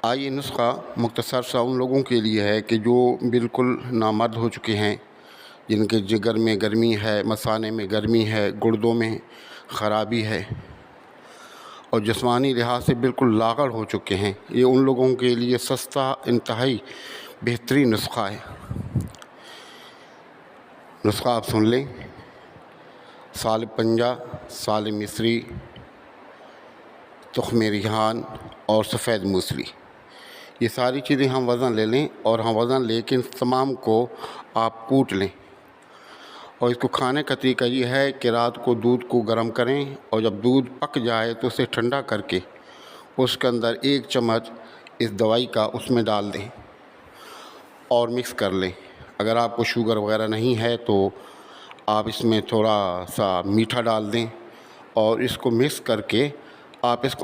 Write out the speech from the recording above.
آئیے نسخہ مختصر سا ان لوگوں کے لیے ہے کہ جو بالکل نامرد ہو چکے ہیں، جن کے جگر میں گرمی ہے، مثانے میں گرمی ہے، گردوں میں خرابی ہے اور جسمانی لحاظ سے بالکل لاغر ہو چکے ہیں۔ یہ ان لوگوں کے لیے سستا، انتہائی بہترین نسخہ ہے۔ نسخہ آپ سن لیں: سالب پنجہ، سالب مصری، تخم ریحان اور سفید موسلی۔ یہ ساری چیزیں ہم وزن لے لیں اور ہم وزن لے کے تمام کو آپ کوٹ لیں، اور اس کو کھانے کا طریقہ یہ ہے کہ رات کو دودھ کو گرم کریں اور جب دودھ پک جائے تو اسے ٹھنڈا کر کے اس کے اندر 1 چمچ اس دوائی کا اس میں ڈال دیں اور مکس کر لیں۔ اگر آپ کو شوگر وغیرہ نہیں ہے تو آپ اس میں تھوڑا سا میٹھا ڈال دیں اور اس کو مکس کر کے آپ اس کو